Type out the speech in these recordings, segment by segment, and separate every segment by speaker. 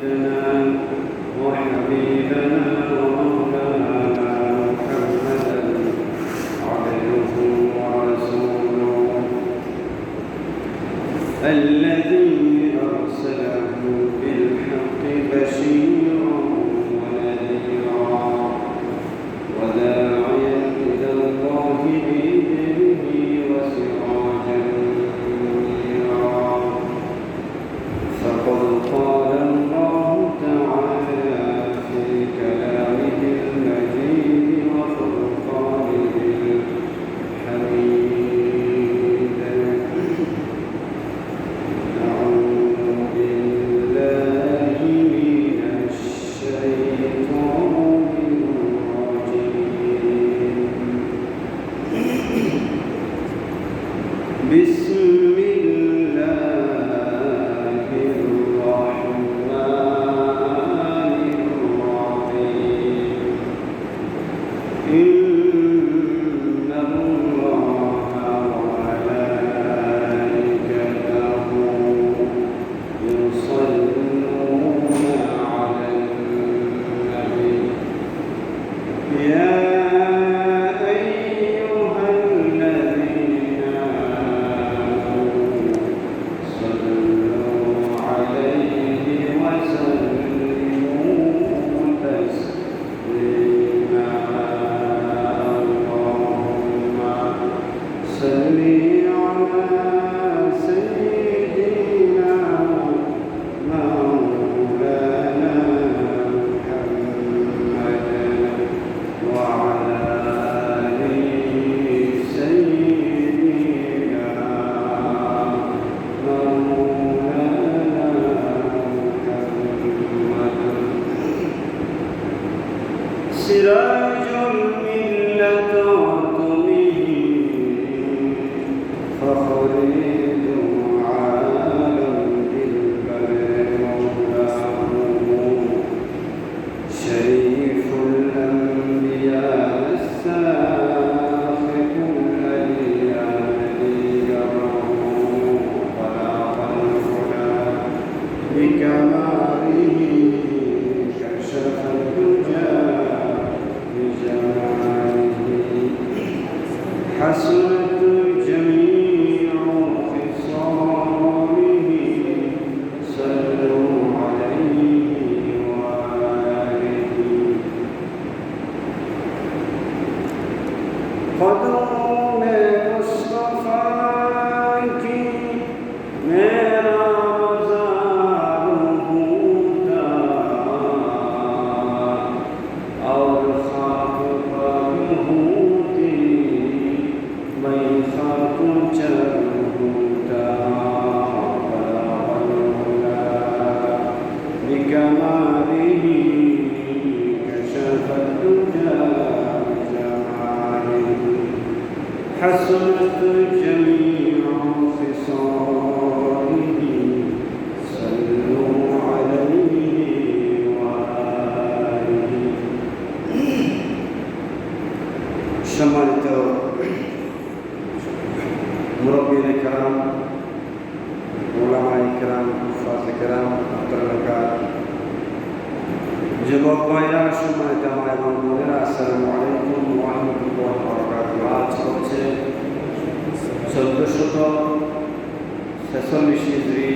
Speaker 1: سيدنا وحبيبنا ومولانا محمدا عبده ورسوله الذي أرسله بالحق بشيرا ونذيرا وداعيا إلى الله بإذنه وسراجا منيرا فقد قال الله تعالى في كلامه المجيد وفرقانه الحميد أعوذ بالله من الشيطان الرجيم بسم الله الرحمن الرحيم إن الله وملائكته يصلون على النبي يا أيها الذين آمنوا صلوا عليه وسلموا تسليما اللهم صل على سيدنا مولانا محمد وعلى آل سيدنا مولانا محمد سراج الملة وطمه فخر عالم بالبر مولاه شريف الأنبياء الساخط الأديان يراه طلاق الهدى بكماله كشف الدجى بجماله حسنت جميع خصاله صلوا عليه وآله قدوم مصطفى کی میرا مزار ہوتا اور خاک پر ہوتی میں خاک چل ہوتا بکماله كشف الدجى بجماله حسنت جميع خصاله صلوا عليه وآله সম্মানিত মুরব্বিয়ানে কেরাম উলামায়ে কেরাম হুফাজে কেরাম আব্দুল্লাহ যুবক ভাইরা সম্মানিত আমার এবং বোনেরা আসসালামু আলাইকুম ওয়া রাহমাতুল্লাহি ওয়া বারাকাতুহু আজ হচ্ছে 1446 হিজরি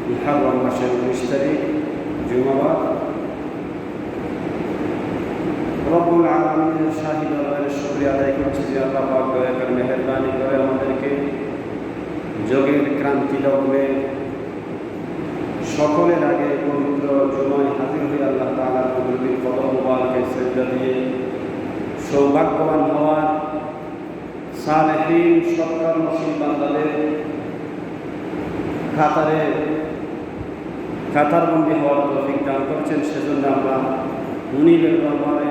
Speaker 1: মুহররম মাসের 19 তারিখ জুমাবার রব্বুল আলামিনের শাহী দরবারে শুকরিয়া আদায় করছি যে আল্লাহ পাক দয়া করে মেহেরবানি করে আমাদেরকে যোগের ক্রান্তি লগ্নে সকলের আগে পবিত্র জুমায় হাজির হয়ে আল্লাহ তাআলার পবিত্র কদম মুবারকে সিজদা দিয়ে সৌভাগ্যবান হওয়ার সালেহীন সৎকর্মশীল বান্দাদের কাতারবন্দি হওয়ার তৌফিক দান করছেন সেজন্য আমরা মুনিবের দরবারে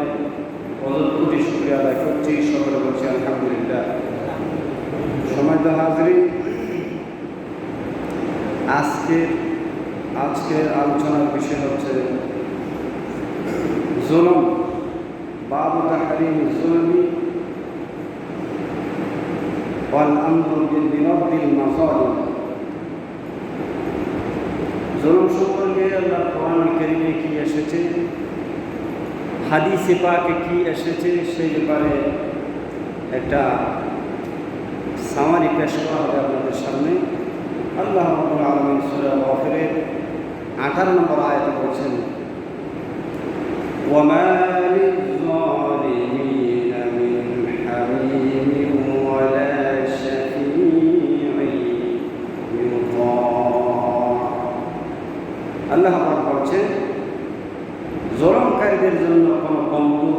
Speaker 1: অজর কোটি শুকরিয়া আদায় করছি সকলে বলছি আলহামদুলিল্লাহ সম্মানিত হাজরিন আজকের আলোচনার বিষয় হচ্ছে জুলুম বাবু তাহরিম জুলমি ওয়াল আমরু বিরদ্দিল মাযালিম জুলুম সম্পর্কে আল্লাহ কোরআন কারিমে কি এসেছে, হাদিসে পাকে কি এসেছে, সেই ব্যাপারে একটা সামারি পেশ করা হবে আপনাদের সামনে। আল্লাহ রাব্বুল আলামিন সূরা গাফিরের 18 নম্বর আয়াতে বলছেন, ওয়ামা লিয-যালিমিনা মিন হামিমিন ওয়ালা শাফী'ইন ইউতা। আল্লাহ পাক বলছেন, জুলুমকারীদের জন্য কোনো বন্ধু,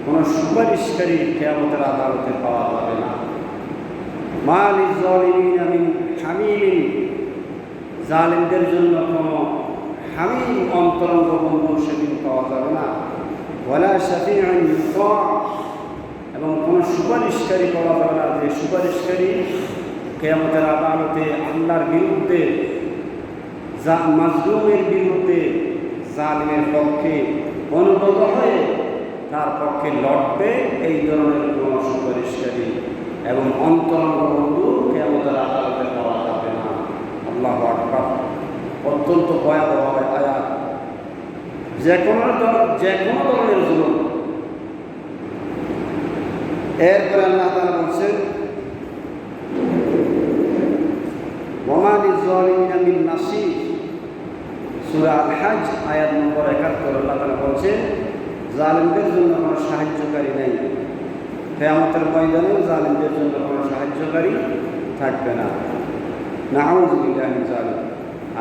Speaker 1: কোনো সুপারিশকারী কিয়ামতের আদালতে পাওয়া যাবে না। মা লিয-যালিমিনা মিন হামিমিন, জালিমদের জন্য কোনো হামিম অন্তরঙ্গ বন্ধু সেদিন পাওয়া যাবে না। ওয়ালা শাফী'ইন ইউতা, এবং কোনো সুপারিশকারী পাওয়া যাবে না, যে সুপারিশকারী কিয়ামতের আদালতে আল্লাহর বিরুদ্ধে, মাজলুমের বিরুদ্ধে, জালিমের পক্ষে অনুগত হয়ে তার পক্ষে লড়বে। এই ধরনের কোনো সুপারিশকারী এবং অন্তরঙ্গ বন্ধু কিয়ামতের আদালতে পাওয়া যাবে না। আল্লাহু আকবার। অত্যন্ত ভয়াবহ আয়াত। যে কোনো ধরনের জুলুম। এরপরে আল্লাহ তাআলা বলছেন, ওয়ামা লিয-যালিমিনা মিন নাসীর। সূরা আল-হজ আয়াত নম্বর 71 আল্লাহ তাআলা বলছেন, জালিমদের জন্য কোনো সাহায্যকারী নেই। কিয়ামতের ময়দানে জালিমদের জন্য কোনো সাহায্যকারী থাকবে না। নাউযু বিল্লাহি মিন যালিক।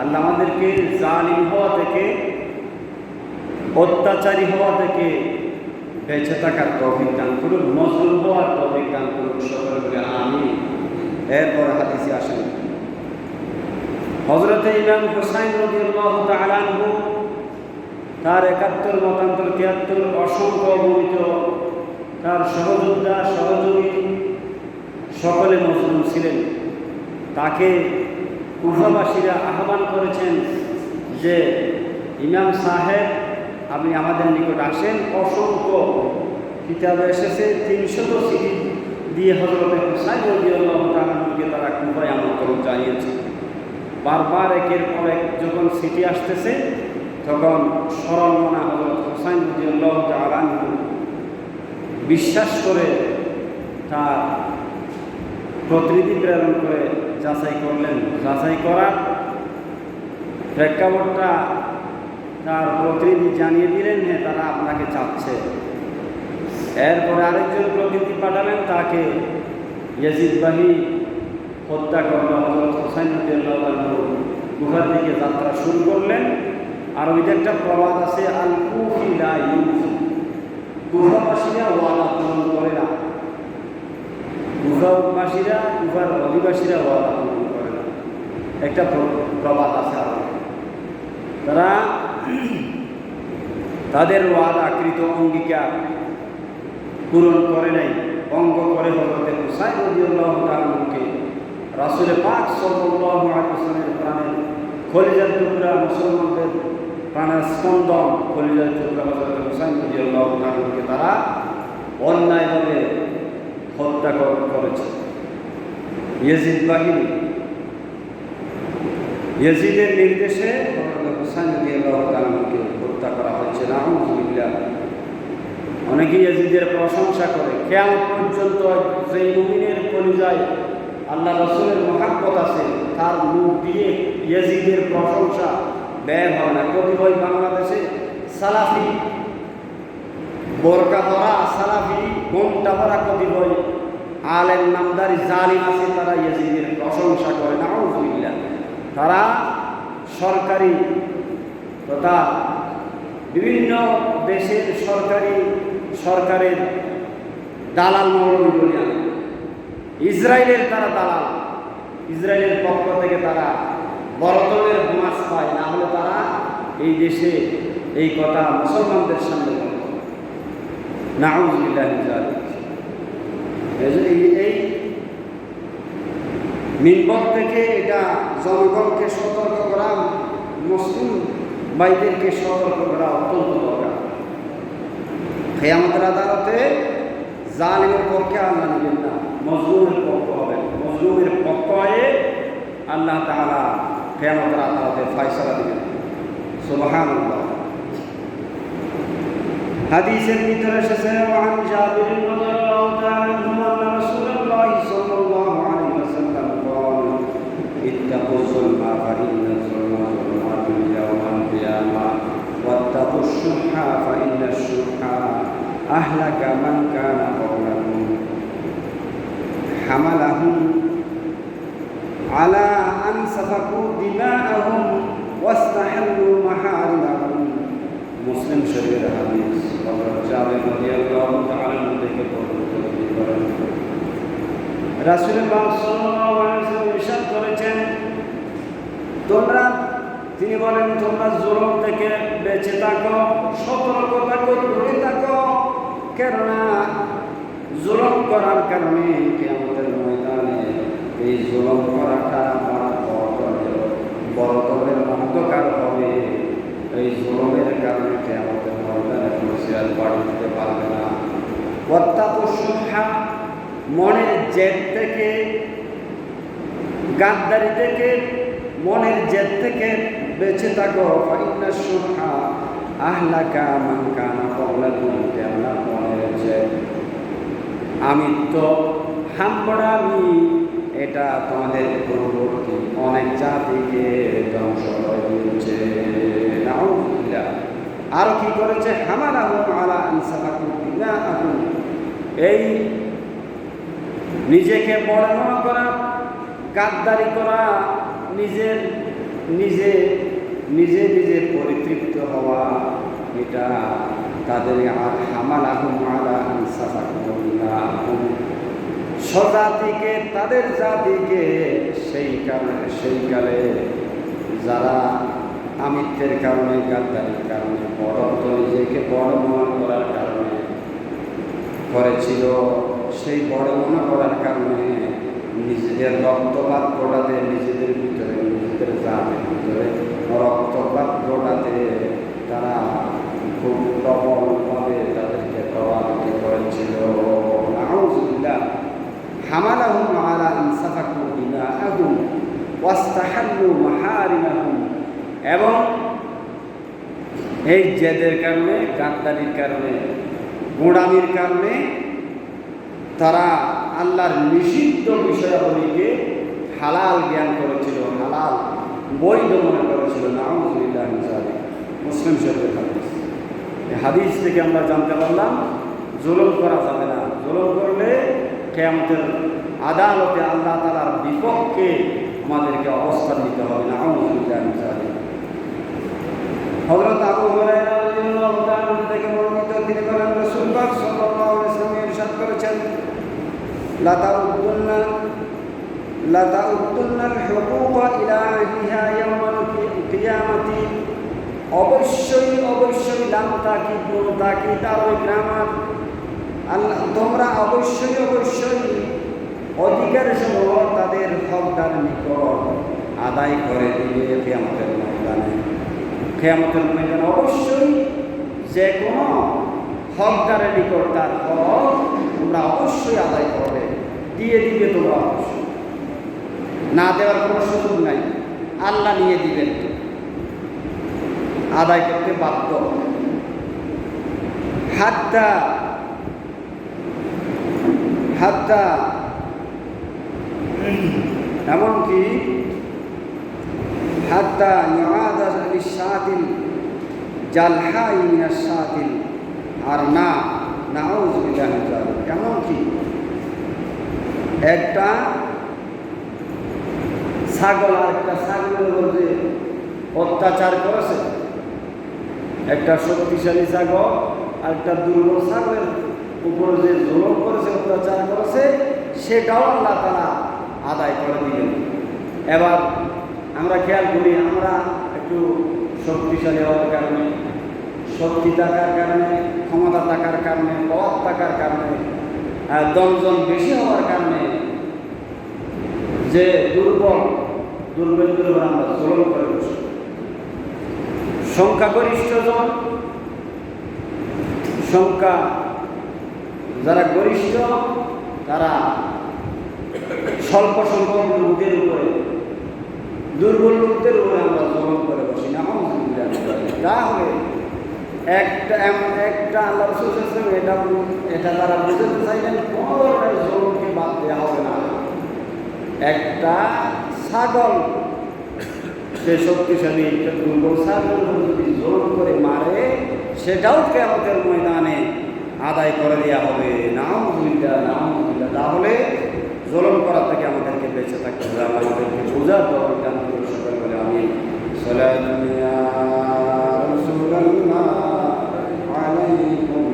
Speaker 1: আল্লাহ আমাদেরকে জালিম হওয়া থেকে, অত্যাচারী হওয়া থেকে বেঁচে থাকার তৌফিক দান করুন, মজলুম হওয়ার তৌফিক দান করুন। সকলে বলে আমিন। এরপর হাদিসে আসেন, হযরত ইমাম হুসাইন রাদিয়াল্লাহু তাআলা আনহু তার 71 মতান্তর 73 অসংখ্য অগণিত তার সহযোদ্ধা সহযোগী সকলে মুসলিম ছিলেন। তাকে কুফাবাসীরা আহ্বান করেছেন যে, ইমাম সাহেব আপনি আমাদের নিকট আসেন। অসংখ্য কিতাবে এসেছে 300 চিঠি দিয়ে হযরত হুসাইন রাদিয়াল্লাহু তাআলা আনহুকে তারা কুফায় আমন্ত্রণ জানিয়েছে। বারবার একের পর এক যখন চিঠি আসতেছে, তখন স্মরণ মনা হযরত হুসাইন রাদিয়াল্লাহু তাআলা আনহু বিশ্বাস করে তার প্রতিনিধি প্রেরণ করে যাচাই করলেন। যাচাই করার প্রেক্ষাপটটা তার প্রতিনিধি জানিয়ে দিলেন, হ্যাঁ তারা আপনাকে চাচ্ছে। এরপরে আরেকজন প্রতিনিধি পাঠালেন, তাকে ইয়াজিদ বাহি হত্যা করল। হযরত হুসাইন রাদিয়াল্লাহু আনহু গুহার দিকে যাত্রা শুরু করলেন। আর ওইটা একটা প্রবাদ আছে, আল কুফি লা ইউফি, কুফাবাসীরা ওয়াদা পূরণ করে না। কুফার অধিবাসীরা ওয়াদা পূরণ করে না, একটা প্রবাদ আছে। আর তারা তাদের ওয়াদাকৃত অঙ্গীকার পূরণ করে নাই, ভঙ্গ করে হযরত হুসাইন রাদিয়াল্লাহু তাআলা আনহুকে রাসূল পাক সাল্লাল্লাহু আলাইহি ওয়াসাল্লামের প্রাণের কলিজার টুকরা, মুসলমানদের প্রাণের স্পন্দন, কলিজার টুকরা হযরত হুসাইন রাদিয়াল্লাহু তাআলা আনহুকে তারা অন্যায়ভাবে হত্যা করেছে। ইয়াজিদ বাহিনী, ইয়াজিদের নির্দেশে হযরত হুসাইন রাদিয়াল্লাহু তাআলা আনহুকে হত্যা করা হচ্ছে। নাউযু বিল্লাহ। অনেকে ইয়াজিদের প্রশংসা করে। কিয়ামত পর্যন্ত যে মুমিনের কলিজায় আল্লাহ রাসূলের মহব্বত আছে, তার মুখ দিয়ে ইয়াজিদের প্রশংসা ব্যয় হয় না। কতিপয় বাংলাদেশে সালাফি, বোরকা পরা সালাফি, ঘোমটা পরা কতিপয় আলেম নামদারি জালিম আছে, তারা ইয়াজিদের প্রশংসা করে। নাউযু বিল্লাহ। তারা সরকারি তথা বিভিন্ন দেশের সরকারের দালাল মৌলবি বলিয়া, ইসরায়েলের তারা দালাল। ইসরায়েলের পক্ষ থেকে তারা বড় ধরনের বোনাস পায়, না হলে তারা এই দেশে এই কথা মুসলমানদের সামনে বলত। নাউযু বিল্লাহি মিন যালিক। এই মিনবর থেকে এটা জনগণকে সতর্ক করা, মুসলিম ভাইদেরকে সতর্ক করা অত্যন্ত দরকার। কিয়ামতের আদালতে জালিমের পক্ষে আল্লাহ নেবেন না, মজলুমের পক্ষ হবেন। মজলুমের পক্ষ হয়ে আল্লাহ তাআলা কিয়ামতের আদালতে ফয়সালা দিবেন। সুবহানাল্লাহ। হাদিসের ভিতরে এসেছে ওয়ান জাবির রাদিয়াল্লাহু তাআলা আনহু আন্না রাসূলুল্লাহ সাল্লাল্লাহু আলাইহি ওয়াসাল্লাম قال اتقوا الظلم فإن الظلم ظلمات يوم القيامة واتقوا الشح فإن الشح أهلك من كان قبلكم حملهم على أن سفكوا دماءهم واستحلوا محارمهم মুসলিম শরীফের হাদিস হযরত জাবের রাদিয়াল্লাহু তাআলা থেকে বর্ণিত করেন রাসূলুল্লাহ সাল্লাল্লাহু আলাইহি ওয়াসাল্লাম ইরশাদ করেছেন তিনি বলেন তোমরা জুলুম থেকে বেঁচে থাকো, সতর্ক থাকো, দূরে থাকো, কেননা জুলুম করার কারণে কিয়ামতের ময়দানে এই জুলুম করাটা বড় ধরনের অন্ধকার হবে। এই জুলুমের কারণে কিয়ামতের ময়দানে কোনো সিরাত বাড়ি দিতে পারবে না। ওয়াত্তাকুশ শুহা, মনের জেদ থেকে, গাদ্দারি থেকে, মনের জেদ থেকে বেঁচে থাকো। ফাইন্না শুহা আহলাকা মান কানা ক্বাবলাকুম, কেননা মনের জেদ, আমিত্ব, হাম্বড়ামি, এটা তোমাদের পূর্ববর্তী অনেক জাতিকে ধ্বংস করে দিয়েছে। নাউযুবিল্লাহ। আর কি করেছে? হামালাহুম আলা আন সাফাকু দিমাআহুম, এই নিজেকে বড় মনে করা, গাদ্দারি করা, নিজে পরিতৃপ্ত হওয়া, এটা তাদের আর হামালাহুম আলা আন সাফাকু দিমাআহুম, স্বজাতিকে, তাদের জাতিকে সেই কালে যারা আমিত্বের কারণে, গাদ্দারির কারণে, বড়ত্ব, নিজেকে বড় মনে করার কারণে করেছিল, সেই বড় মনে করার কারণে নিজেদের রক্তপাত ঘটাতে, নিজেদের ভিতরে, নিজেদের জাতির ভিতরে রক্তপাত ঘটাতে তারা খুব প্রবলভাবে তাদেরকে প্রভাবিত করেছিল। নাউযুবিল্লাহ। হামালাহুম আলা আন সাফাকু দিমাআহুম ওয়াস্তাহাল্লু মাহারিমাহুম, এবং এই জেদের কারণে, গাদ্দারির কারণে, গোঁড়ামির কারণে তারা আল্লাহর নিষিদ্ধ বিষয়াবলীকে হালাল জ্ঞান করেছিল, হালাল বৈধ মনে করেছিল। নাউযুবিল্লাহ মিন যালিক। মুসলিম শরীফের হাদিস। এই হাদিস থেকে আমরা জানতে পারলাম জুলুম করা যাবে না। জুলুম করলে কিয়ামতের আদালতে আল্লাহ তাআলার বিপক্ষে আমাদেরকে অবস্থান নিতে হবে। নাউযুবিল্লাহ মিন যালিক। হযরত আবু হুরায়রা রাদিয়াল্লাহু তাআলা থেকে বর্ণিত, তিনি বলেন রাসূলুল্লাহ সাল্লাল্লাহু আলাইহি ওয়াসাল্লাম ইরশাদ করেছেন লা তাউদ্দুন্নাল হুকুকা ইলা আহলিহা ইয়াওমাল কিয়ামাতি, অবশ্যই লাম তাকিদ নুন তাকিদ আর গ্রামার, আল্লাহ তোমরা অবশ্যই অধিকার সমূহ তাদের হকদার নিকট আদায় করে দিবে কিয়ামতের ময়দানে। কিয়ামতের ময়দানে অবশ্যই যে কোনো হকদারের নিকট তার হক তোমরা অবশ্যই আদায় করবে, দিয়ে দিবে। তোমরা অবশ্যই, না দেওয়ার কোনো সুযোগ নাই, আল্লাহ নিয়ে দিবেন, আদায় করতে বাধ্য। হাত্তা এমনকি হাত্তা ইউআদা লিশাতিল জালহাই মিনাশ শাতিল, আর না, নাউযুবিল্লাহ মিন যালিক, এমনকি একটা ছাগল আর একটা ছাগলের উপর যে অত্যাচার করেছে, একটা শক্তিশালী ছাগল আর একটা দুর্বল ছাগলের উপরে যে জুলুম করেছে, অত্যাচার করেছে, সেটাও আল্লাহ তাআলা আদায় করে দিলেন। এবার আমরা খেয়াল করি, আমরা একটু শক্তিশালী হওয়ার কারণে, শক্তি থাকার কারণে, ক্ষমতা থাকার কারণে, পথ থাকার কারণে, দমজন বেশি হওয়ার কারণে যে দুর্বলদের উপর আমরা জুলুম করে বসি। সংখ্যাগরিষ্ঠজন, সংখ্যা যারা গরিষ্ঠ, তারা স্বল্প সংখ্যক লোকদের উপরে, দুর্বল লোকদের উপরে আমরা জুলুম করে বসি। নাউযুবিল্লাহ। তাহলে একটা আল্লাহ রাসূল এটা তারা বুঝতে চাইলেন কোনো ধরনের জোরকে বাদ দেওয়া হবে না। একটা ছাগল সে শক্তিশালী একটা দুর্বল ছাগল যদি জোর করে মারে সেটাও কিয়ামতের ময়দানে আদায় করে দেওয়া হবে। নাউযুবিল্লাহ। তাহলে জুলুম করা থেকে আমাদেরকে বেঁচে থাকতে হবে, আমাদেরকে বোঝার দরকার দান করে সবাই বলে আমি সাল্লাল্লাহু ইয়া রাসূলুল্লাহ আলাইকুম।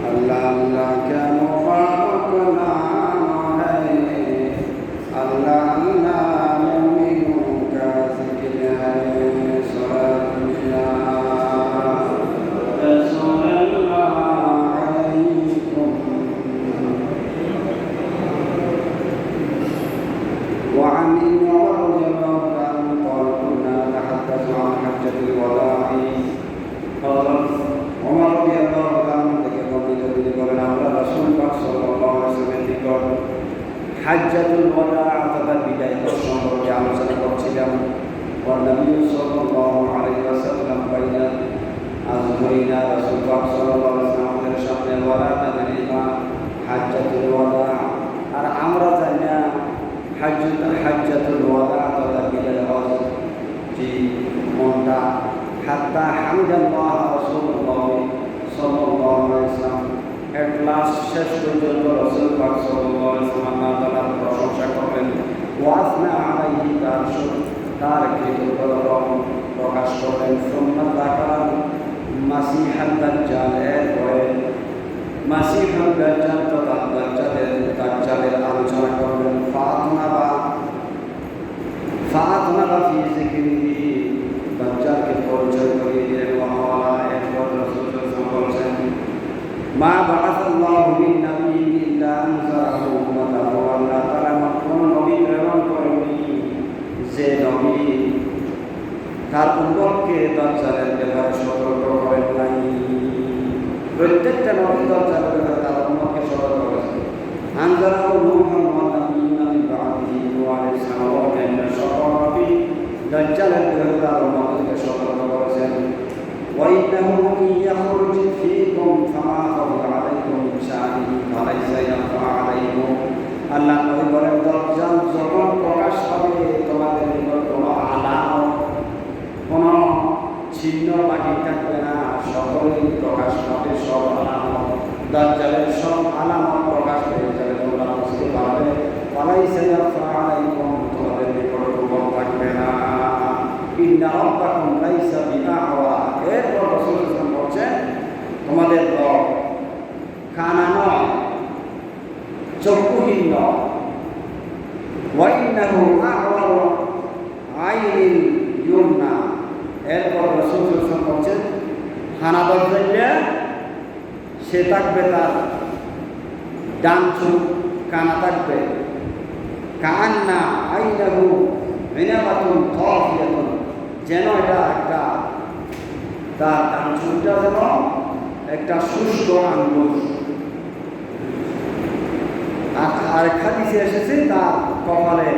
Speaker 1: আল্লাহ আল্লাহ क्या मुबारक नाम है, अल्लाह अल्लाह मोमिनों का जिक्र है। وعن ابن عمر رضي الله عنه قال كنا نتحدث عن حجة الوداع عمر رضي الله عنه থেকে বর্ণিত তিনি বলেন আমরা রাসূল পাক সাল্লাল্লাহু আলাইহি ওয়াসাল্লামের নিকট হাজ্জাতুল ওয়াদা অর্থাৎ বিদায় সম্পর্কে আলোচনা করছিলাম। নবী সাল্লাল্লাহু আলাইহি ওয়াসাল্লাম বাইনা আযহরিনা রাসূল পাক সাল্লাল্লাহু আলাইহি ওয়াসাল্লামের সামনে ওয়াদা তাদেরীমা হাজ্জাতুল ওয়াদা, আর আমরা জানি না হাজ্জাতুল ওয়াদা অর্থাৎ বিদায় হজ যে মনটা হাত্তা হামিদাল্লাহ রাসূলুল্লাহ সাল্লাল্লাহু আলাইহি ওয়াসাল্লাম এট লাস্ট শেষ পর্যন্ত রাসূল পাক সাল্লাল্লাহু আলাইহি ওয়াসাল্লাম তাআলার প্রশংসা করলেন, ওয়াসনা আলাইহি তার কৃতজ্ঞতা প্রকাশ করলেন। সুন্নাত যাকার মাসিহাদ দাজ্জাল, এরপরে মাসিহাদ দাজ্জাল তথা দাজ্জালের আলোচনা করলেন। ফাতনা ফি যিকরিহি দাজ্জালকে পরিচয় করিয়ে দিলেন। এরপর রাসূল সাল্লাল্লাহু আলাইহি ওয়াসাল্লাম মা বাআসাল্লাহু মিন নাবিয়্যিন ইল্লা আনসারাহু উম্মাতাহু, আল্লাহ তাআলা কোন নবী প্রেরণ করেননি যে নবী তার উম্মতকে দাজ্জালের ব্যাপারে সতর্ক করেন নাই। প্রত্যেকটা নবী দাজ্জালের ব্যাপারে তার উম্মতকে সতর্ক করেছেন। আনসারাহু নূহুন ওয়া নাবিয়্যুনা মিন বা'দিহি নূহ আলাইহিস সালাম ওয়া কানা সকল নবী দাজ্জালের ব্যাপারে তার উম্মতকে সতর্ক করেছেন। وإنه إن يخرج فيكم فما خرج عليكم من شأنه فليس يخفى عليكم, আল্লাহ নবী বলেন দাজ্জাল যখন প্রকাশ পাবে তোমাদের নিকট কোনো আলামত কোনো চিহ্ন বাকি থাকবে না, সকলেই প্রকাশ পাবে। সব আলামত দাজ্জালের সব আলামত প্রকাশ পেয়ে যাবে, তোমরা বুঝতে পারবে। ফালাইসা ইয়াখফা আলাইকুম, তোমাদের নিকট গোপন থাকবে না। ইন্না রাব্বাকুম লাইসা বিআ'ওয়া, এরপর রাসূল সাল্লাল্লাহু আলাইহি ওয়াসাল্লাম বলছেন তোমাদের রব কানা নয়, চক্ষুহীন নয়। ওয়া ইন্নাহু আ'ওয়ারু আইনিল ইউমনা, এরপর রাসূল সাল্লাল্লাহু আলাইহি ওয়াসাল্লাম বলছেন খানা দরজাইলে সে থাকবে তার ডান চোখ কানা থাকবে। কান্না আইনাহু মিনাবাতুন তাফিয়াতুন, যেন এটা একটা তার ডান চোখটা যেন একটা শুষ্ক আঙ্গুর। আর হাদিসে এসেছে তার কপালে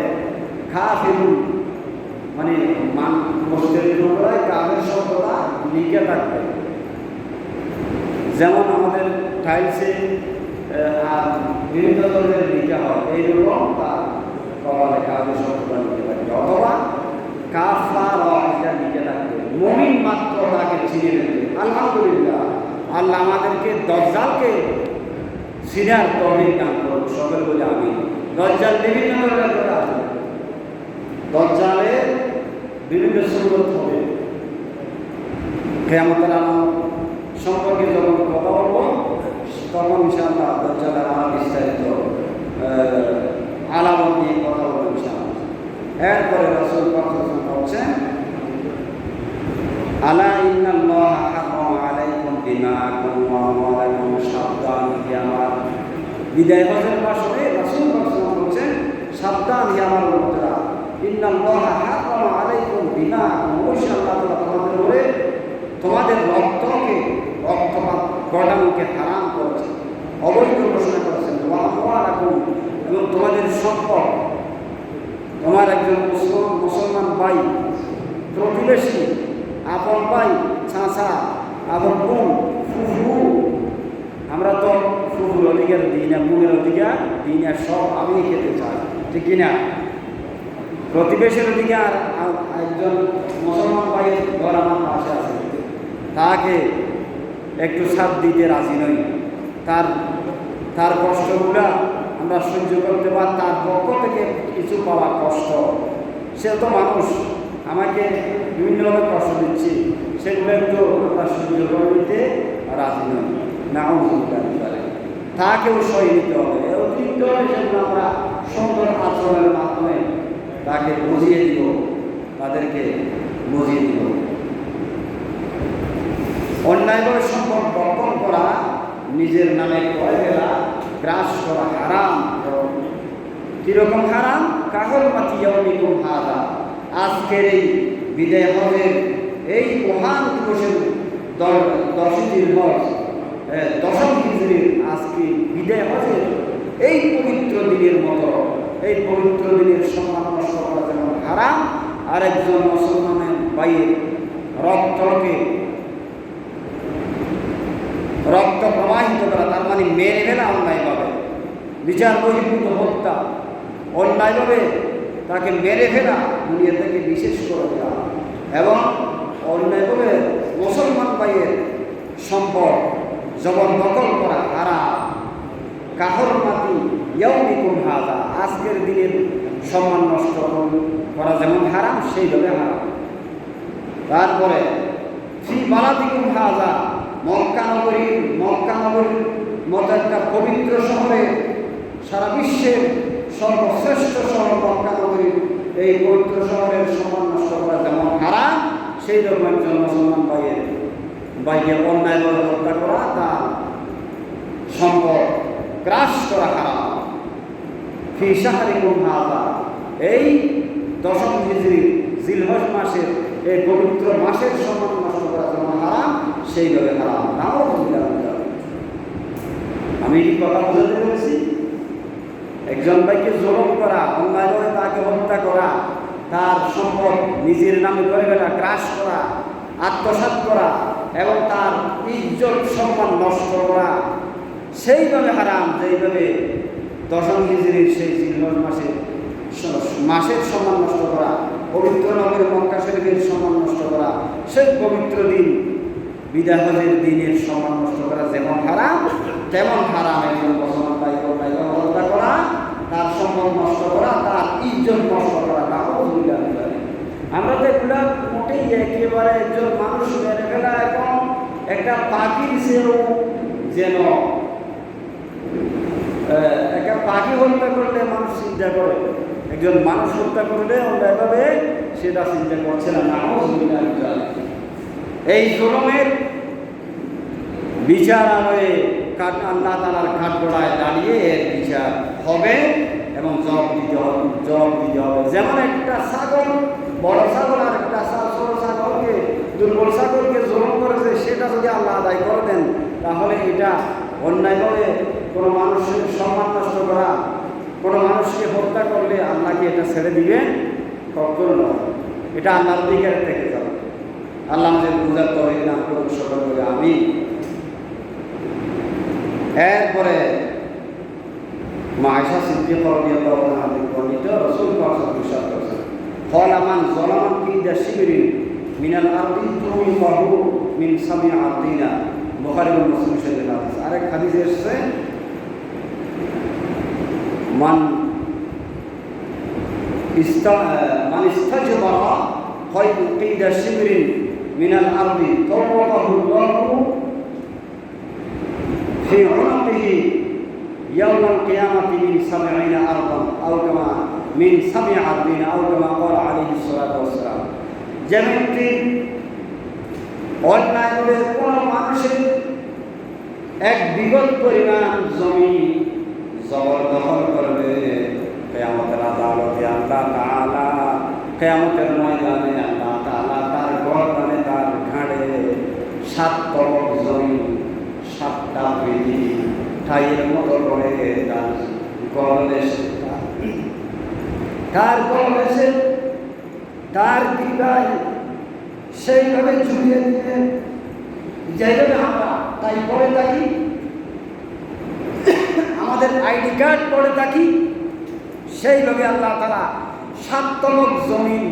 Speaker 1: কাফিরুন, মানে মসজিদের উপরে কাফের শব্দটা লিখে থাকবে, যেমন আমাদের টাইলসে বিভিন্ন ধরনের লিখা হয়, এইরকম তার কপালে কাফের শব্দটা লিখে থাকবে, অথবা কাফার এটা লিখে থাকবে। মুমিন মাত্র তাকে চিনে নেবে। আলহামদুলিল্লাহ, আল্লাহ আমাদেরকে দাজ্জালকে চিনার তৌফিক দান করুন। সকলে বলে আমিন। দাজ্জাল বিভিন্ন ধরনের কথা আছে, দাজ্জালের বিভিন্ন সুরত হবে। কিয়ামতের আলামত সম্পর্কে যখন কথা বলবো তখন ইনশাআল্লাহ দাজ্জালের আলামত বিস্তারিত আলামত নিয়ে কথা বলবো ইনশাআল্লাহ। এরপরে রাসূল পাক সাল্লাল্লাহু আলাইহি ওয়াসাল্লাম বলছেন আলা ইন্নাল্লাহা হারামা আলাইকুম দিমাআকুম ওয়া আমওয়ালাকুম, সাবধান হে আমার বিদায় হজের মাসে রাসূল পাক সাল্লাল্লাহু আলাইহি ওয়াসাল্লাম বলছেন সাবধান হে আমার উম্মতরা, ইন্নাল্লাহা হারামা আলাইকুম দিমাআকুম, অবশ্যই আল্লাহ তাআলা তোমাদের উপরে তোমাদের রক্তকে রক্তপাত ঘটানোকে হারাম করেছেন, অবৈধ ঘোষণা করেছেন। ওয়া আমওয়ালাকুম, এবং তোমাদের সম্পদ তোমার একজন মুসলমান ভাই, প্রতিবেশী, আপন ভাই, চাচা, আপন বোন, ফুফু, আমরা তো ফুফুর অধিকার দিই না, বোনের অধিকার দিই না, সব আমি খেতে চাই, ঠিক কিনা? প্রতিবেশীর অধিকার, একজন মুসলমান ভাইয়ের ঘর আমার পাশে আছে, তাকে একটু সাথ দিতে রাজি নই, তার কষ্টগুলা আমরা সহ্য করতে পারি, তার পক্ষ থেকে কিছু পাওয়া কষ্ট, সে তো মানুষ, আমাকে বিভিন্নভাবে কষ্ট দিচ্ছি, সেগুলো একটু আমরা সহ্য করে নিতে রাজি নই, নাও পারে, তাকেও সই নিতে হবে। অতিরিক্ত সেগুলো আমরা সুন্দর আচরণের মাধ্যমে তাকে বুঝিয়ে দিব, তাদেরকে বুঝিয়ে দিব। অন্যায়ভাবে সম্পদ বর্তন করা, নিজের নামে করে ফেলা, গ্রাস করা হারাম। কিরকম হারাম? কাগল মাতিয়াউমিকুম হাদা, আজকের এই বিদায় হজের এই মহান দিবসের 10ই হজ, 10ম হিজরির আজকে বিদায় হজের এই পবিত্র দিনের মতো, এই পবিত্র দিনের সম্মান নষ্ট করা যেমন হারাম, আরেকজন মুসলমানের ভাইয়ের রক্ত প্রবাহিত করা, তার মানে মেরে ফেলা অন্যায়ভাবে, বিচার বহির্ভূত হত্যা, অন্যায়ভাবে তাকে মেরে ফেলা, দুনিয়া থেকে বিশেষ করে দেওয়া, এবং অন্যায়ভাবে মুসলমান ভাইয়ের সম্পদ জবরদখল করা হারাম। কাহর মাটি ইয়াউমিকুম হাযা, আজকের দিনের সম্মান নষ্ট করা যেমন হারাম, সেইভাবে হারাম। তারপরে ফি বালাদিকুম হাযা, মক্কা নগরীর মতো একটা পবিত্র শহরে, সারা বিশ্বের সর্বশ্রেষ্ঠ শহর মক্কা নগরীর এই পবিত্র শহরের সম্মান নষ্ট করা যেমন হারাম, সেই রকম একজন মুসলমান ভাইকে অন্যায়ভাবে হত্যা করা, তার সম্পদ গ্রাস করা হারাম। ফি শাহরিকুম হাযা, এই 10ম হিজরি জিলহজ মাসের এই পবিত্র মাসের সম্মান নষ্ট করা যেমন হারাম, সেইভাবে হারাম। নাও আমি কি কথা বুঝাতে পেরেছি? একজন ভাইকে জুলুম করা, অন্যায়ভাবে তাকে হত্যা করা, তার সম্পদ নিজের নামে করে ফেলা, গ্রাস করা, আত্মসাৎ করা এবং তার ইজ্জত সম্মান নষ্ট করা সেইভাবে হারাম, যেইভাবে 10ম হিজরির সেই জিলহজ মাসের সম্মান নষ্ট করা, পবিত্র নগরী মক্কা শরীফের সম্মান নষ্ট করা, সেই পবিত্র দিন বিদায় হজের দিনের সম্মান নষ্ট করা যেমন হারাম, তেমন হারাম একজন মুসলমান ভাইকে হত্যা করা, তার সম্পদ নষ্ট করা, তার ইজ্জত নষ্ট করা। আমরা তো এগুলা মোটেই একেবারে একজন মানুষ মেরে ফেলা এবং একটা পাখির যেন একটা পাখি হত্যা করলে মানুষ চিন্তা করে, একজন মানুষ হত্যা করলে অন্যায়ভাবে সেটা চিন্তা করছে না। এই জুলুমের বিচার আলোয় আল্লাহ তাআলার কাঠগড়ায় দাঁড়িয়ে এর বিচার হবে এবং জবাব দিতে হবে। যেমন একটা ছাগল, বড় ছাগল আর একটা ছোট ছাগলকে, দুর্বল ছাগলকে জুলুম করেছে, সেটা যদি আল্লাহ আদায় করে দেন, তাহলে এটা অন্যায়ভাবে কোনো মানুষের সম্মান নষ্ট করা, কোনো মানুষকে হত্যা করলে আল্লাহ কি এটা ছেড়ে দিবেন? কখনো নয়। এটা আল্লাহর অধিকারে থেকে যাবে। আল্লাহ আমাদের বুঝার তৌফিক দান করুন সকল বলে আমিন। এরপরে মা আয়েশা সিদ্দিকা রাদিয়াল্লাহু আনহা বর্ণিত, রাসূল পাক সাল্লাল্লাহু আলাইহি ওয়াসাল্লাম বলেছেন, ক্বালা মান যালামা কিদা শিবরিন মিনাল আরদি তুমিবাহু মিন সামি আরদিনা, বুখারী ও মুসলিম শরীফের হাদিস। আরেক হাদিসে এসেছে, মান ইস্তাজবারা খায়রু কিদা শিবরিন মিনাল আরদি তাওয়াকাহু আল্লাহু ফি উনকিহি ইয়াওমাল কিয়ামাতি মিন 70 আরদান আও কামা মিন 70 আরদিন আও কামা ক্বালা আলাইহিস সালাতু ওয়াস সালাম। যেমনটি অন্যায়ভাবে কোনো মানুষের এক বিগত পরিমাণ জমি জবরদখল করবে, কিয়ামতের আদালতে আল্লাহ তাআলা, কিয়ামতের ময়দানে আল্লাহ তাআলা তার গর্দানে, তার ঘাড়ে 7 তরফ জমি, 7টা বেদি ঠাইয়ের মতো করে তার গর্দনে
Speaker 2: তার কলমেছে তার কৃপায় সেইভাবে ঝুলিয়ে দিলেন যেভাবে আমরা তাই পড়ে থাকি, আমাদের আইডি কার্ড পড়ে থাকি, সেইভাবে আল্লাহ তাআলা 7 তলক জমিন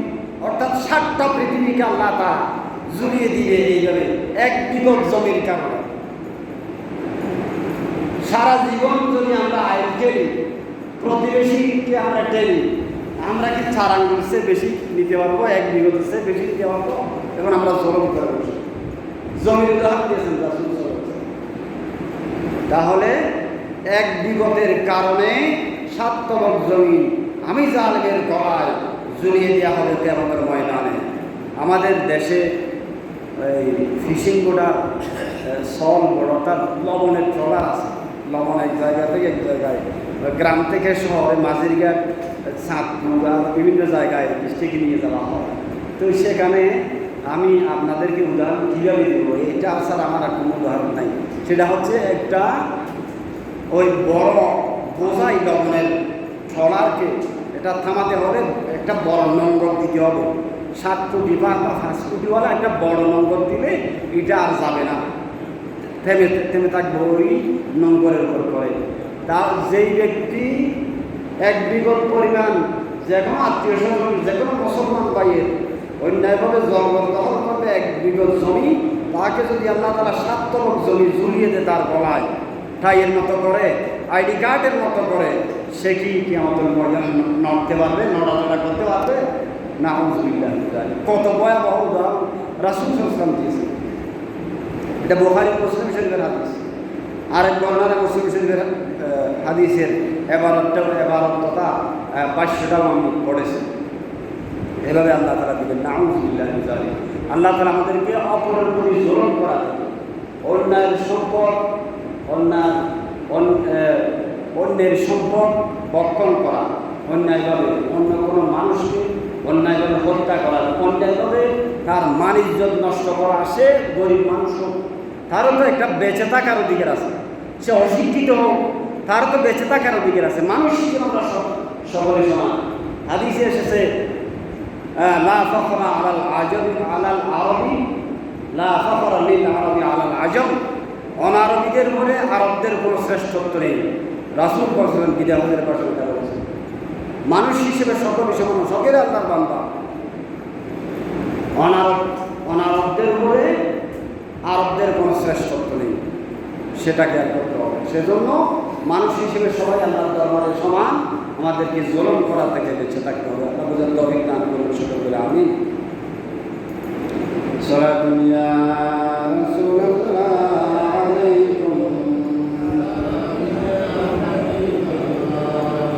Speaker 2: অর্থাৎ 7টা পৃথিবীকে আল্লাহ তাআলা ঝুলিয়ে দিবে এইভাবে 1 বিঘত জমির কারণে। সারা জীবন যদি আমরা আইন খেলি, প্রতিবেশীকে আমরা টেলি, আমরা কি 4 আঙ্গুল চেয়ে বেশি নিতে পারবো? 1 বিঘত চেয়ে বেশি নিতে পারবো? এখন আমরা জলম করে বসে জমির উদাহরণ দিয়েছেন রাসূল সাল্লাল্লাহু আলাইহি ওয়াসাল্লাম। তাহলে 1 বিঘতের কারণে 7 তলক জমি আমি জালেমের গলায় ঝুলিয়ে দেওয়া হবে কিয়ামতের ময়দানে। আমাদের দেশে এই ফিশিং বোর্ডার সল বোর্ড অর্থাৎ লবণের ট্রলার আছে। লবণ এক জায়গা থেকে এক জায়গায়, গ্রাম থেকে শহরে মাঝিরঘাট, চাঁদপুর আর বিভিন্ন জায়গায় ডিস্ট্রিক্টে নিয়ে যাওয়া হয়। তো সেখানে আমি আপনাদেরকে উদাহরণ কীভাবে দেবো, এটা ছাড়া আমার আর কোনো উদাহরণ নাই। সেটা হচ্ছে একটা ওই বড় বোঝাই লবণের ট্রলারকে এটা থামাতে হবে, একটা বড় নম্বর দিতে হবে। 7 কোটি বা 5 কোটিওয়ালা একটা বড় নম্বর দিলে এটা আর যাবে না, থেমে থাকবে ওই নম্বরের উপর করে। তা যেই ব্যক্তি 1 বিঘত পরিমাণ যে কোনো আত্মীয় স্বজন যে কোনো মুসলমান ভাইয়ের অন্যায়ভাবে জবরদখল করবে 1 বিঘত জমি, তাকে যদি আল্লাহ তাআলা 7 তলক জমি ঝুলিয়ে দেয় তার গলায় টাইয়ের মতো করে, আইডি কার্ডের মতো করে, সে কি কিয়ামতের ময়দানে নড়তে পারবে, নড়াচড়া করতে পারবে? নাউযুবিল্লাহ। কত ভয়াবহ উদাহরণ রাসূল সাল্লাল্লাহু আলাইহি ওয়াসাল্লাম দিয়েছেন। এটা বুখারী মুসলিম শরীফের হাদিস। আরেক বর্ণনায় মুসলিম শরীফের হাদিসের এবারত তথা ভাষ্যটাও আমি পড়েছি। এভাবে আল্লাহ তাআলা দিবেন নাউযুবিল্লাহ। আল্লাহ তাআলা আমাদেরকে অপরের প্রতি জুলুম করা, অন্যায়ের সম্পদ অন্যের সম্পদ ভক্ষণ করা, অন্যায়ভাবে অন্য কোনো মানুষকে অন্যায়ভাবে হত্যা করা, অন্যায়ভাবে তার মান ইজ্জত নষ্ট করা। সে গরিব মানুষ হোক, তারও তো একটা বেঁচে থাকার অধিকার আছে। সে অশিক্ষিত হোক, তার তো বেঁচে থাকার অধিকার আছে। মানুষ হিসেবে আমরা সকলে সমান। হাদিসে এসেছে লা ফাখরা আলাল আজম আলাল আরবি, লা ফাখরা লিল আরবি আলাল আজম। অনারবীদের উপরে আরবদের কোনো শ্রেষ্ঠত্ব নেই। রাসূল বলেছেন, বিদায়ের পাশে বলেছেন, মানুষ হিসেবে সকলে সমান, সকলে আল্লাহর বান্দা। অনারবদের উপরে আরবদের কোনো শ্রেষ্ঠত্ব নেই, সেটা খেয়াল করতে হবে। সেজন্য মানুষ হিসেবে সবাই আল্লাহর দরবারে সমান। আমাদেরকে জুলুম করা থেকে বেঁচে থাকতে হবে। আল্লাহ বুঝার তৌফিক দান করুন সকল বলে আমিন। সালাতুন ইয়া রাসূলুল্লাহ আলাইকুম।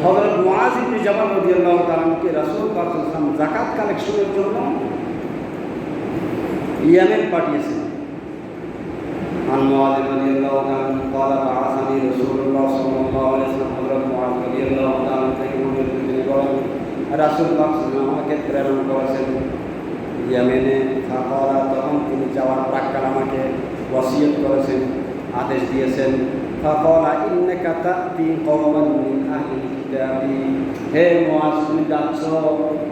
Speaker 2: হযরত মুআয ইবনে জাবাল রাদিয়াল্লাহু তাআলা কে রাসূল পাক সাল্লাল্লাহু আলাইহি ওয়াসাল্লাম যাকাত কালেকশনের জন্য ইয়ামেন পাঠিয়েছেন। عن معاذ رضي الله عنه قال بعثني رسول الله صلى الله عليه وسلم। হযরত মুআয রাদিয়াল্লাহু তাআলা থেকে তিনি বলেন, রাসূল পাক সাল্লাল্লাহু আলাইহি ওয়াসাল্লাম আমাকে প্রেরণ করেছেন ইয়ামেনে। ফাকালা, তখন তিনি যাওয়ার প্রাক্কাল আমাকে ওয়াসিয়ত করেছেন, আদেশ দিয়েছেন। ফাকালা ইন্নাকা তা'তি কওমান মিন আহলিল কিতাবি। হে মুআয,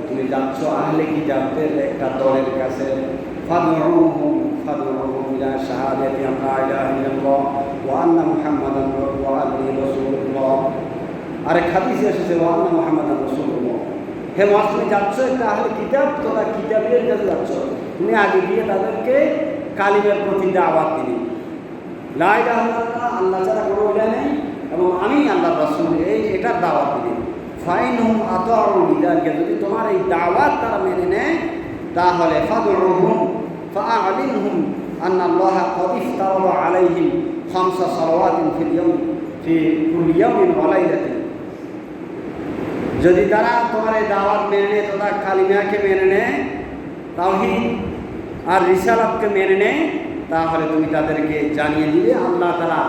Speaker 2: তুমি যাচ্ছ আহলে কিতাবদের একটা দলের কাছে। ফাদউহুম ইলা শাহাদাতি আল্লা ইলাহা ইল্লাল্লাহ ওয়া আন্না মুহাম্মাদান রাসূলুল্লাহ। আরেক হাদিসে এসেছে ওয়া আন্না মুহাম্মাদান রাসূলুল্লাহ। হে মুআয, তুমি যাচ্ছ একটা আহলে কিতাব, তোমরা কিতাবীদের কাছে যাচ্ছ, তুমি আগে গিয়ে তাদেরকে কালিমার প্রতি দাওয়াত দিবে, লা ইলাহা ইল্লাল্লাহ, আল্লাহ ছাড়া কোনো ইলাহ নেই এবং আমি আল্লাহর রাসূল, এটার দাওয়াত দিবে। ফাইনহুম আতাউ লিযালিকা, যদি তোমার এই দাওয়াত তারা মেনে নেয়, তাহলে ফাদউহুম ফাআলিমহুম আন্না আল্লাহ ক্বাদ ইফতারাদা আলাইহিম 5 সালাওয়াতিন ফি কুল্লি ইয়াওমিন ওয়া লাইলাতিন। যদি তারা তোমার এই দাওয়াত মেনে নেয়, তোমরা কালিমাকে মেনে নেয়, তাওহীদ আর রিসালাতকে মেনে নেয়, তাহলে তুমি তাদেরকে জানিয়ে দিবে আল্লাহ তাআলা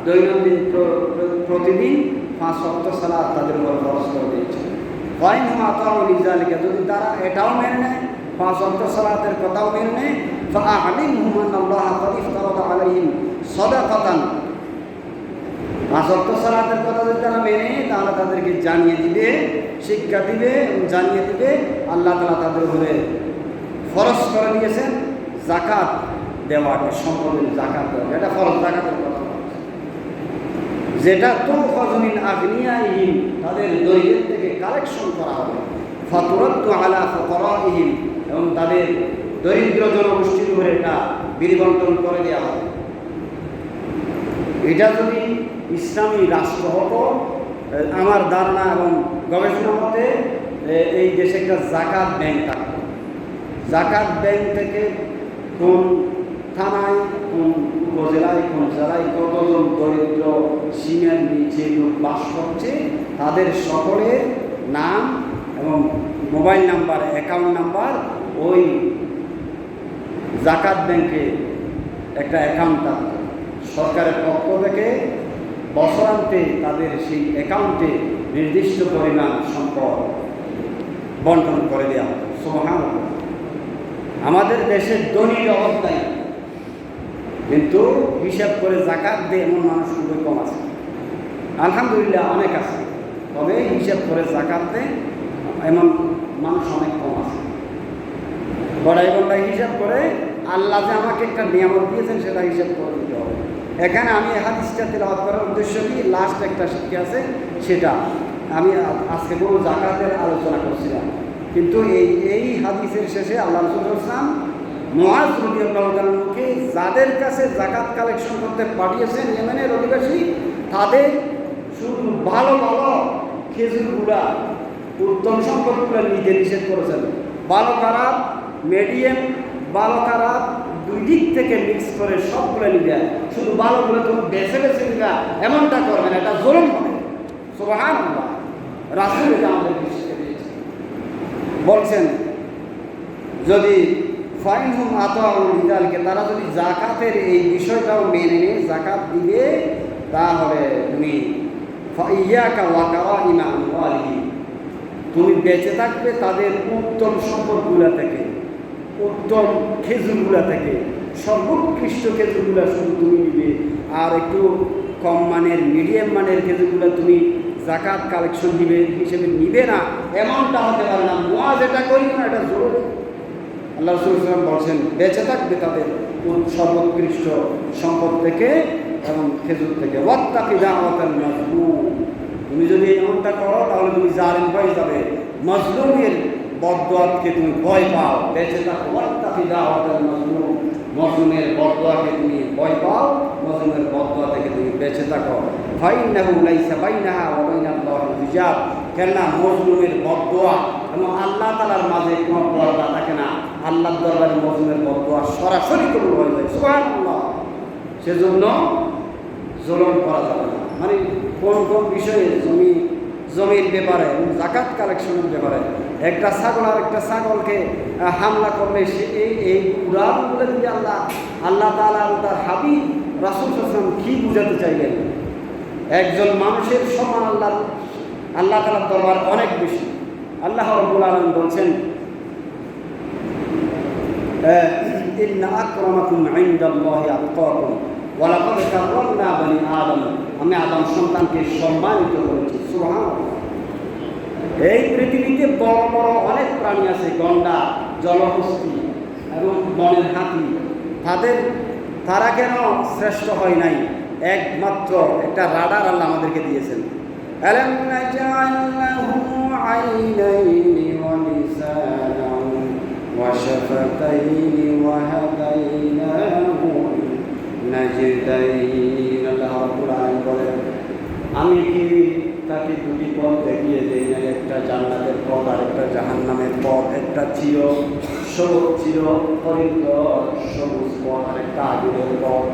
Speaker 2: দৈনন্দিন প্রতিদিন 5 ওয়াক্ত সালাত তাদের উপর ফরজ করে দিয়েছেন। ফাইনহুম আতাউ লিযালিকা, যদি তারা এটাও মেনে নেয়, 5 ওয়াক্ত সালাতের কথাও মেনে নেয়, ফাআলিমহুম আন্না আল্লাহ ক্বাদ ইফতারাদা আলাইহিম সাদাকাতান আসক্ত সালাতের কথা যদি তারা মেনে তাহলে তাদেরকে জানিয়ে দিবে, শিক্ষা দিবে এবং জানিয়ে দিবে আল্লাহ তাআলা তাদের উপরে ফরজ করে দিয়েছেন যাকাত দেওয়াকে, সম্পদের যাকাত দেওয়া, এটা ফরজ জাকাতের কথা। যেটা তো ফজমিন আগনিয়াইহিম, তাদের দরিদ্র থেকে কালেকশন করা হবে, ফাতুরাদ্দু আলা ফুকারাইহিম, এবং তাদের দরিদ্র জনগোষ্ঠীর উপরে এটা বিবন্টন করে দেওয়া হবে। এটা যদি ইসলামী রাষ্ট্র হতো, আমার ধারণা এবং গবেষণা মতে এই দেশে একটা জাকাত ব্যাংক থাকতো। জাকাত ব্যাংক থেকে কোন থানায়, কোন উপজেলায়, কোন জেলায় কতজন দরিদ্র সীমার নিচে লোক বাস করছে, তাদের সকলের নাম এবং মোবাইল নাম্বার, অ্যাকাউন্ট নাম্বার ওই জাকাত ব্যাংকে একটা অ্যাকাউন্ট থাকতো। সরকারের পক্ষ থেকে বছরান্তে তাদের সেই অ্যাকাউন্টে নির্দিষ্ট পরিমাণ সম্পদ বন্টন করে দেওয়া হতো। সুবহানাল্লাহ। আমাদের দেশের ধনীর অবস্থায় কিন্তু হিসাব করে জাকাত দেয় এমন মানুষ খুবই কম আছে। আলহামদুলিল্লাহ অনেক আছে, তবে হিসাব করে জাকাত দেয় এমন মানুষ অনেক কম আছে। বড়াই বড়াই হিসাব করে আল্লাহ যে আমাকে একটা নিয়ামত দিয়েছেন সেটা হিসাব করে দিতে হবে। এখানে আমি হাদিসটা তেলাওয়াত করার উদ্দেশ্য কি, লাস্ট একটা শিক্ষা আছে, সেটা আমি আজকে কোনো জাকাতের আলোচনা করছিলাম, কিন্তু এই হাদিসের শেষে আল্লাহ রাসূল সাল্লাল্লাহু আলাইহি ওয়াসাল্লাম মুআয রাদিয়াল্লাহু তাআলাকে যাদের কাছে জাকাত কালেকশন করতে পাঠিয়েছেন ইয়েমেনের অধিবাসী, তাদের শুধু ভালো ভালো খেজুরগুলা, উত্তম সম্পদগুলো নিতে নিষেধ করেছেন। ভালো খারাপ, মিডিয়াম, ভালো খারাপ দুই দিক থেকে মিক্স করে সবগুলো নিবে, শুধু ভালোগুলো তুমি বেছে বেছে নিবা এমনটা করবেন, এটা জুলুম হবে। সুবহানাল্লাহ। রাসূল এটা আমাদেরকে শিখিয়ে দিয়েছেন, বলছেন যদি ফাইনহুম আতাউল লিদালকে, তারা যদি যাকাতের এই বিষয়টাও মেনে নিয়ে যাকাত দিবে, তাহলে তুমি ফাইয়াকা ওয়া কারাইমা আমওয়ালিহিম, তুমি বেঁচে থাকবে তাদের উত্তম সম্পদগুলো থেকে, উত্তম খেজুরগুলা থেকে, সর্বোৎকৃষ্ট খেজুরগুলা শুধু তুমি নিবে, আর একটু কম মানের, মিডিয়াম মানের খেজুরগুলো তুমি জাকাত কালেকশন দিবে হিসেবে নিবে না, এমনটা হতে পারে না। মুআয এটা করিও না, এটা জরুরি। আল্লাহ রাসূল সাল্লাল্লাহু আলাইহি ওয়াসাল্লাম বলছেন বেঁচে থাকবে তাদের সর্বোৎকৃষ্ট সম্পদ থেকে এবং খেজুর থেকে। ওয়াত্তাকি দাওয়াতাল মাজলুম, তুমি যদি এমনটা করো তাহলে তুমি জালেম হয়ে যাবে, মাজলুমের বদদোয়াকে তুমি ভয় পাও, বেঁচে থাকো। ওয়াত্তাকি দাওয়াতাল মাজলুম, মাজলুমের বদদোয়াকে তুমি ভয় পাও, মাজলুমের বদদোয়া থেকে তুমি বেঁচে থাকো। ফাইন্নাহু লাইসা বাইনাহা ওয়া বাইনাল্লাহি হিজাব, কেননা মাজলুমের বদদোয়া এবং আল্লাহ তাআলার মাঝে কোনো পর্দা থাকে না। আল্লাহর দরবারে মাজলুমের বদদোয়া সরাসরি কবুল হয়ে যায়। সুবহানাল্লাহ। সেজন্য জুলুম করা যাবে না। মানে কোন কোন বিষয়ে জমির ব্যাপারে, জাকাত কালেকশনের ব্যাপারে, একটা ছাগল আর একটা ছাগলকে হামলা করলে সে এই উদাহরণগুলো দিয়ে আল্লাহ তাআলা তার হাবিব রাসূল সাল্লাল্লাহু আলাইহি ওয়াসাল্লাম কি বুঝাতে চাইলেন? একজন মানুষের সমান আল্লাহ তাআলার দরবার অনেক বেশি। আল্লাহ রাব্বুল আলামিন বলছেন ইন্না আকরামাকুম ইনদাল্লাহি আতকাকুম ওয়া লাকাদ কাররামনা বানি আদম, আমি আদম সন্তানকে সম্মানিত করেছি। সুবহানাল্লাহ। এই পৃথিবীতে বড় বড় অনেক প্রাণী আছে, গন্ডা, জলহস্তী এবং বনের হাতি, তারা কেন শ্রেষ্ঠ হয় নাই? একমাত্র একটা রাডার আল্লাহ আমাদেরকে দিয়েছেন। আলাম নাজআল লাহু আইনাইনি ওয়া লিসানান ওয়া শাফাতাইনি ওয়া হাদাইনাহু নাজদাইন। আল্লাহ রাব্বুল আলামিন বলেন, আমি কি তাকে দুটি পথ দেখিয়ে দেই না? একটা জান্নাতের পথ আর একটা জাহান্নামের পথ। একটা চির হরিত সবুজ পথ আর একটা আগুনের পথ।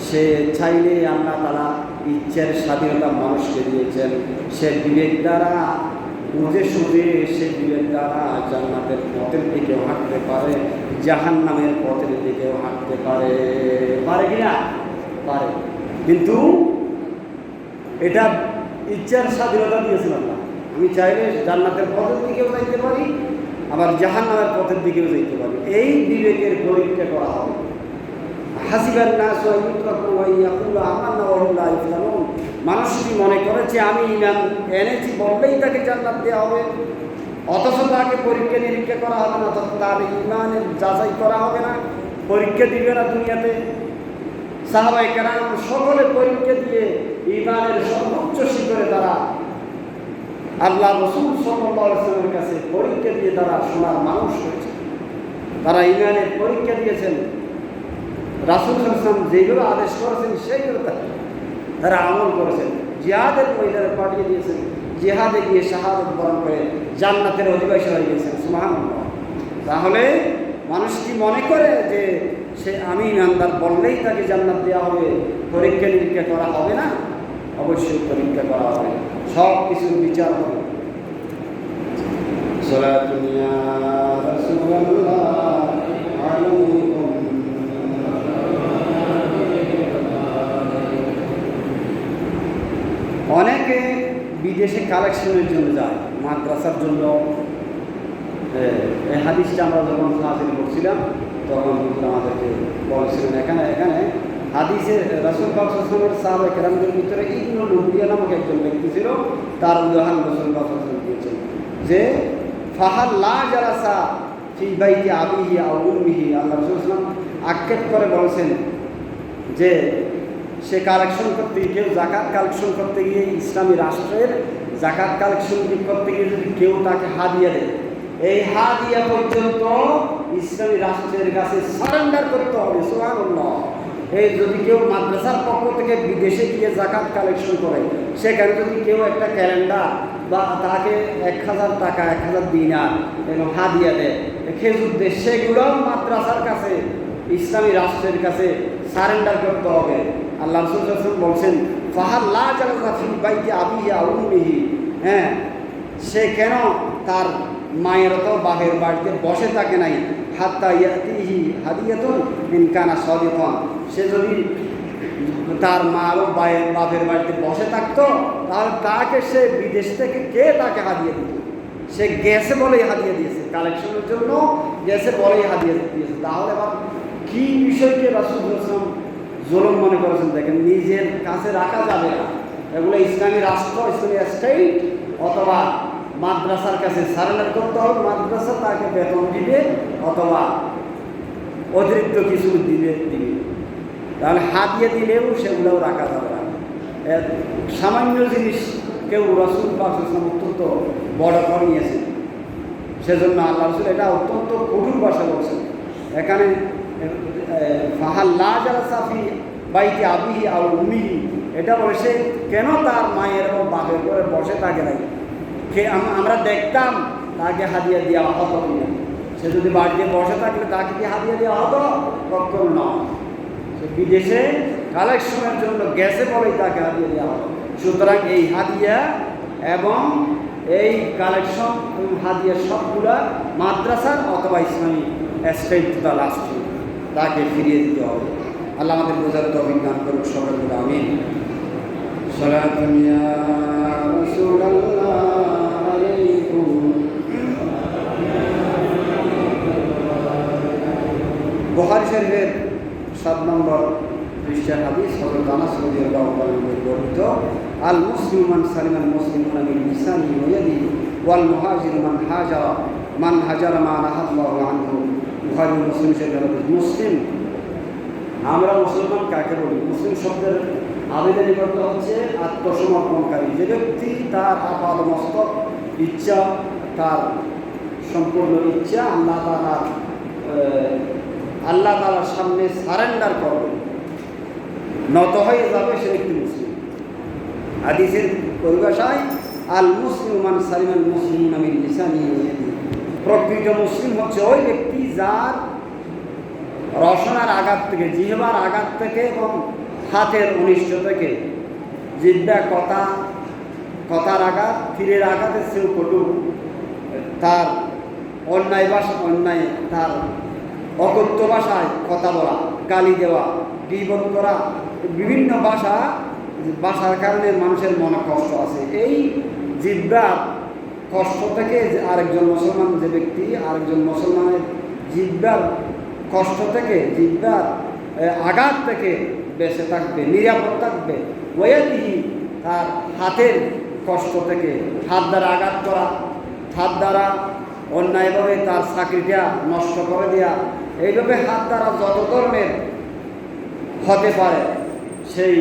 Speaker 2: সে চাইলে আল্লাহ তাআলা ইচ্ছার স্বাধীনতা মানুষকে দিয়েছেন। সে বিবেক দ্বারা বুঝে সুঝে সে বিবেক দ্বারা জান্নাতের পথের দিকেও হাঁটতে পারে, জাহান্নামের পথের দিকেও হাঁটতে পারে। পারে কিনা? পারে। কিন্তু এটা ইচ্ছার স্বাধীনতা দিয়েছেন আল্লাহ। আমি চাইলে জান্নাতের পথের দিকেও যাইতে পারি, আবার জাহান্নামের পথের দিকেও যাইতে পারি। এই বিবেকের পরীক্ষা করা হবে। হাসিবান নাস ওয়া ইউতরাকু ওয়া ইয়াকুলু আমান্না ওয়া হুম লা ইফতানুন। মানুষ কি মনে করে যে আমি ঈমান এনেছি বললেই তাকে জান্নাত দেওয়া হবে, অথচ তাকে পরীক্ষা নিরীক্ষা করা হবে না, অথচ তার ঈমানের যাচাই করা হবে না, পরীক্ষা দিবে না দুনিয়াতে। সাহাবায়ে কেরাম সকলে পরীক্ষা দিয়ে ঈমানের সর্বোচ্চ শিখরে তারা আল্লাহ রাসূল সাল্লাল্লাহু আলাইহি ওয়াসাল্লামের কাছে পরীক্ষা দিয়ে তারা সোনার মানুষ হয়েছে। তারা ঈমানের পরীক্ষা দিয়েছেন, রাসূল সাল্লাল্লাহু আলাইহি ওয়াসাল্লাম যেগুলো আদেশ করেছেন সেইগুলো তারা আমল করেছেন, জিহাদের ময়দানে পাঠিয়ে দিয়েছেন, জিহাদে গিয়ে শাহাদত বরণ করে জান্নাতের অধিবাসী হয়ে গিয়েছেন। সুবহানাল্লাহ। তাহলে মানুষ কি মনে করে যে সে আমি ইমানদার বললেই তাকে জান্নাত দেওয়া হবে, পরীক্ষা নিরীক্ষা করা হবে না? অবশ্যই পরীক্ষা করা হবে, সব কিছুর বিচার হবে। সালাতুন ইয়া রাসূলুল্লাহ আলাইকুম। অনেকে বিদেশে কালেকশনের জন্য যায়, মাদ্রাসার জন্য। এই হাদিসটা আমরা যখন হাজির করছিলাম তখন আমাদেরকে বলেছিলেন এখানে হাদিসের রাসূল পাক সাল্লাল্লাহু আলাইহি ওয়াসাল্লামের সাহাবায়ে কেরামদের ভিতরে ইবনে লুবিয়া নামক একজন ব্যক্তি ছিল। তার উদাহরণ রাসূল পাক সাল্লাল্লাহু আলাইহি ওয়াসাল্লাম দিয়েছেন যে ফাহাল লা জালাসা ফি বাইতি আবিহি আও উম্মিহি। আল্লাহ রাসূল সাল্লাল্লাহু আলাইহি ওয়াসাল্লাম আক্ষেপ করে বলেছেন যে সে কালেকশন করতে গিয়ে, কেউ জাকাত কালেকশন করতে গিয়ে, ইসলামী রাষ্ট্রের জাকাত কালেকশন করতে গিয়ে যদি কেউ তাকে হাদিয়া দেয়, এই হাদিয়া পর্যন্ত ইসলামী রাষ্ট্রের কাছে সারেন্ডার করতে হবে। সুবহানাল্লাহ। এই যদি কেউ মাদ্রাসার পক্ষ থেকে বিদেশে গিয়ে জাকাত কালেকশন করে, সেখানে যদি কেউ একটা ক্যালেন্ডার বা তাকে 1000 টাকা 1000 দিনার এবং হাদিয়া দেয়, খেজুর দেয়, সেগুলো মাদ্রাসার কাছে, ইসলামী রাষ্ট্রের কাছে সারেন্ডার করতে হবে। আল্লাহ রাসূল সাল্লাল্লাহু আলাইহি ওয়াসাল্লাম বলছেন ফাহাল লা জালাসা ফি বাইতি আবিহি আও উম্মিহি। হ্যাঁ, সে কেন তার মায়ের অথবা বাপের বাড়িতে বসে থাকে নাই, হাত্তা ইয়াতিহি হাদিয়াতুন ইন কানা সাদিকান। সে যদি তার মা ও বাপের বাড়িতে বসে থাকতো, তাহলে তাকে সে বিদেশ থেকে কে তাকে হাদিয়া দিত? সে গেছে বলেই হাদিয়া দিয়েছে, কালেকশনের জন্য গেছে বলেই হাদিয়া দিয়েছে। তাহলে আবার কি বিষয়কে রাসূল সাল্লাল্লাহু আলাইহি ওয়াসাল্লাম জুলুম মনে করেছেন? দেখেন, নিজের কাছে রাখা যাবে না, এগুলো ইসলামী রাষ্ট্র, ইসলামী স্টেট অথবা মাদ্রাসার কাছে সারেন্ডার করতে হবে। মাদ্রাসা তাকে বেতন দিবে অথবা অতিরিক্ত কিছু দিবে। তাহলে হাদিয়া দিলেও সেগুলোও রাখা যাবে না। সামান্য জিনিস কেউ রাসূল পাক সাল্লাল্লাহু আলাইহি ওয়াসাল্লাম অত্যন্ত বড় করে নিয়েছেন, সেজন্য আল্লাহ রাসূল এটা অত্যন্ত কঠোর ভাষা বলছেন। এখানে ফাহাল লা জালাসা ফি বাইতি আবিহি আও উম্মিহি, এটা বলে সে কেন তার মায়ের এবং বাপের ঘরে বসে থাকে নাই? আমরা দেখতাম তাকে হাদিয়া দেওয়া হতো কিনা। সে যদি বাড়িতে বসে থাকলে তাকে কি হাদিয়া দেওয়া হতো? কখনো নয়। সে বিদেশে কালেকশনের জন্য গেছে বলেই তাকে হাদিয়া দেওয়া হতো। সুতরাং এই হাদিয়া এবং এই কালেকশন হাদিয়া সবগুলা মাদ্রাসার অথবা ইসলামী স্টেট বা রাষ্ট্র তাকে ফিরিয়ে দিতে হবে। আল্লাহ আমাদের বোঝার তৌফিক দান করুক সকলকে, আমিন। সালাতুন ইয়া রাসূলুল্লাহ আলাইকুম। বুখারী শরীফের 7 নম্বর পৃষ্ঠার হাদিস হযরত আনাস রাদিয়াল্লাহু আনহু বর্ণিত, আল মুসলিমু মান সালিমাল মুসলিমুনা মিন লিসানিহি ওয়া ইয়াদিহি ওয়াল মুহাজিরু মান হাজারা মা নাহাল্লাহু আনহু। বুখারী মুসলিম শরীফের হাদিস। মুসলিম, আমরা মুসলমান কাকে বলি? মুসলিম শব্দের আবেদন করতে হচ্ছে আত্মসমর্পণকারী, যে ব্যক্তি তার আপাদ মস্তক ইচ্ছা, তার সম্পূর্ণ ইচ্ছা আল্লাহ তাআলার সামনে সারেন্ডার করবে, নত হয়ে যাবে, সে ব্যক্তি মুসলিম। হাদিসের পরিভাষায় আল মুসলিমু মান সালিমাল মুসলিমুনা মিন লিসানিহি ওয়া ইয়াদিহি। প্রকৃত মুসলিম হচ্ছে ওই ব্যক্তি যার রসনার আঘাত থেকে, জিহ্বার আঘাত থেকে এবং হাতের অনিষ্ট থেকে, জিহ্বা কথার আঘাত, তীরের আঘাতের চেয়েও কটু, তার অন্যায় তার অকথ্য ভাষায় কথা বলা, গালি দেওয়া, গীবত করা, বিভিন্ন ভাষার কারণে মানুষের মনে কষ্ট আছে। এই জিহ্বার কষ্ট থেকে আরেকজন মুসলমান, যে ব্যক্তি আরেকজন মুসলমানের জিহ্বার কষ্ট থেকে, জিহ্বার আঘাত থেকে বেঁচে থাকবে, নিরাপদ থাকবে। ওয়াদিহি, তার হাতের কষ্ট থেকে, হাত দ্বারা আঘাত করা, হাত দ্বারা অন্যায়ভাবে তার চাকরিটা নষ্ট করে দেওয়া, এইভাবে হাত দ্বারা যত ধরনের হতে পারে সেই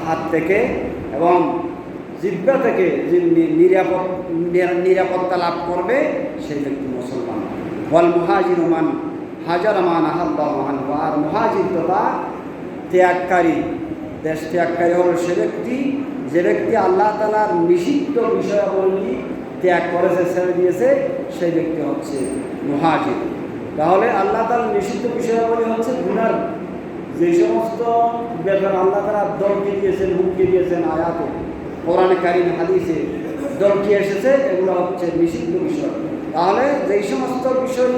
Speaker 2: হাত থেকে এবং জিহ্বা থেকে যে নিরাপত্তা লাভ করবে সেই ব্যক্তি মুসলমান। ওয়াল মুহাজির মান হাজার মান আহাল্লাহু আনহু, আর মুহাজির তথা ত্যাগকারী, দেশ ত্যাগকারী হল সে ব্যক্তি যে ব্যক্তি আল্লাহ তাআলার নিষিদ্ধ বিষয়াবলী ত্যাগ করেছে, ছেড়ে দিয়েছে, সেই ব্যক্তি হচ্ছে মুহাজির। তাহলে আল্লাহ তাআলার নিষিদ্ধ বিষয়াবলী হচ্ছে গুনার যে সমস্ত ব্যাপার আল্লাহ তাআলা দলকে দিয়েছেন, হুকুমকে দিয়েছেন আয়াতে, কোরআনে কারীম, হাদিসে দলকে এসেছে, এগুলো হচ্ছে নিষিদ্ধ বিষয়। তাহলে যেই সমস্ত বিষয়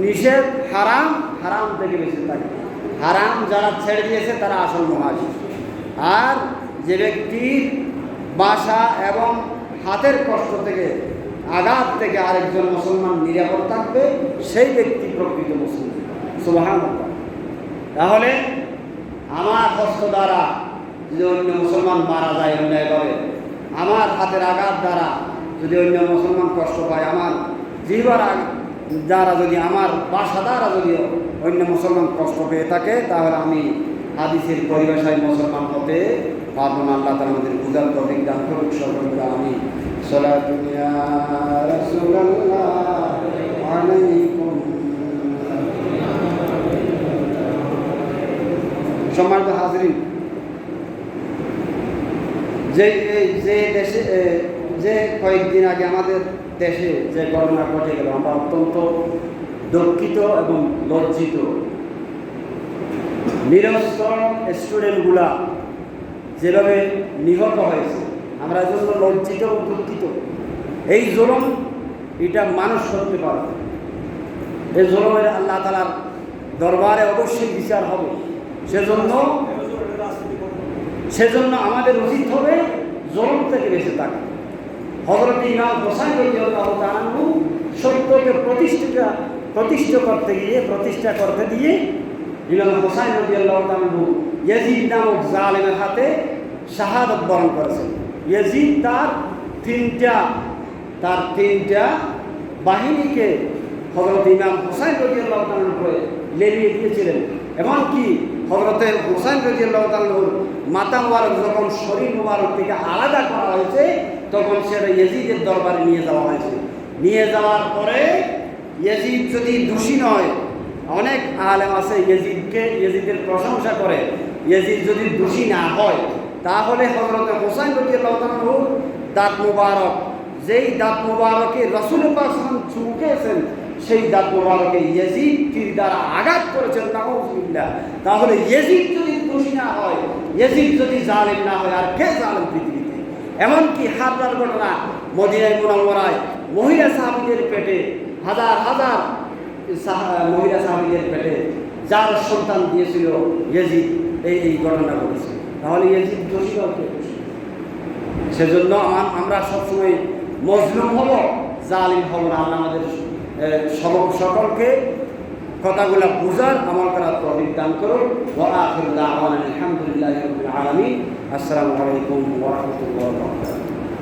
Speaker 2: নিষেধ, হারাম, হারাম থেকে বেঁচে থাকে, হারাম যারা ছেড়ে দিয়েছে তারা আসল মুহাজির। আর যে ব্যক্তির বাসা এবং হাতের কষ্ট থেকে, আঘাত থেকে আরেকজন মুসলমান নিরাপদ থাকবে, সেই ব্যক্তি প্রকৃত মুসলিম। সুবহানাল্লাহ। তাহলে আমার হস্ত দ্বারা যদি অন্য মুসলমান মারা যায় অন্যায়ভাবে, আমার হাতের আঘাত দ্বারা যদি অন্য মুসলমান কষ্ট পায়, আমার জিহ্বার দ্বারা যদি, আমার বাসা দ্বারা যদি অন্য মুসলমান কষ্ট পেয়ে থাকে, তাহলে আমি হাদিসের পরিভাষায় মুসলমান হতে পারবো না। আল্লাহ তাআলা আমাদের বুঝার তৌফিক দান করুন। সকলকে আমি সালাতু ইয়া রাসূলুল্লাহ আলাইকুম। সম্মানিত হাজরিন, যে দেশে যে কয়েকদিন আগে আমাদের দেশে যে ঘটনা ঘটে গেল, আমরা অত্যন্ত দুঃখিত এবং লজ্জিত। নিরস্ত্র স্টুডেন্টগুলা যেভাবে নিহত হয়েছে, আমরা এজন্য লজ্জিত এবং দুঃখিত। এই জুলুম এটা মানুষ করতে পারে, এই জুলুমের আল্লাহ তাআলার দরবারে অবশ্যই বিচার হবে। সেজন্য আমাদের উচিত হবে জুলুম থেকে বেঁচে থাকা। হযরত ইমাম হোসাইন রাদিয়াল্লাহু তাআলা আনহু সত্যকে প্রতিষ্ঠা করতে দিয়ে ইমাম হোসাইন রাদিয়াল্লাহু তাআলা আনহু ইয়াজিদ নামক জালেমের হাতে শাহাদাত বরণ করেছেন। ইয়াজিদ তার তিনটা বাহিনীকে হযরত ইমাম হোসাইন রাদিয়াল্লাহু তাআলার উপরে লেলিয়ে দিয়েছিলেন। এমনকি হযরত হোসাইন রাদিয়াল্লাহু তাআলার মাথা মুবারক যখন শরীর মুবারক থেকে আলাদা করা হয়েছে, তখন সেটা ইয়াজিদের দরবারে নিয়ে যাওয়া হয়েছে। নিয়ে যাওয়ার পরে ইয়াজিদ যদি দোষী নয়, অনেক আলেম আছে ইয়াজিদের প্রশংসা করে, ইয়াজিদ যদি দোষী না হয়, তাহলে হযরত হোসাইন রাদিয়াল্লাহু তাআলা দাঁত মুবারক, যেই দাঁত মুবারকে রাসূল পাক সাল্লাল্লাহু আলাইহি ওয়াসাল্লাম চুমুকেছেন, সেই দাঁত মুবারকে ইয়াজিদ তীর দ্বারা আঘাত করেছেন। নাউযুবিল্লাহ। তাহলে ইয়াজিদ যদি দোষী না হয়, ইয়াজিদ যদি জালেম না হয়, আর কে জালেম পৃথিবীতে? এমনকি হাবরার ঘটনা, মদিনায় মুনাওয়ারায় মহিলা সাহাবীদের পেটে, হাজার হাজার মহিলা সাহাবীদের পেটে যার সন্তান দিয়েছিল ইয়াজিদ, এই ঘটনা ঘটেছে। তাহলে ইয়াজিদ দোষী হতে, সেজন্য আমরা সবসময় মজলুম হব, জালিম হব না। আল্লাহ আমাদের সকলকে কথাগুলা বুঝার, আমল করার তৌফিক দান করুন। ওয়া আখিরু দাওয়ানা আলহামদুলিল্লাহি রাব্বিল আলামিন। আসসালামু আলাইকুম ওয়া রাহমাতুল্লাহি ওয়া বারাকাতুহু।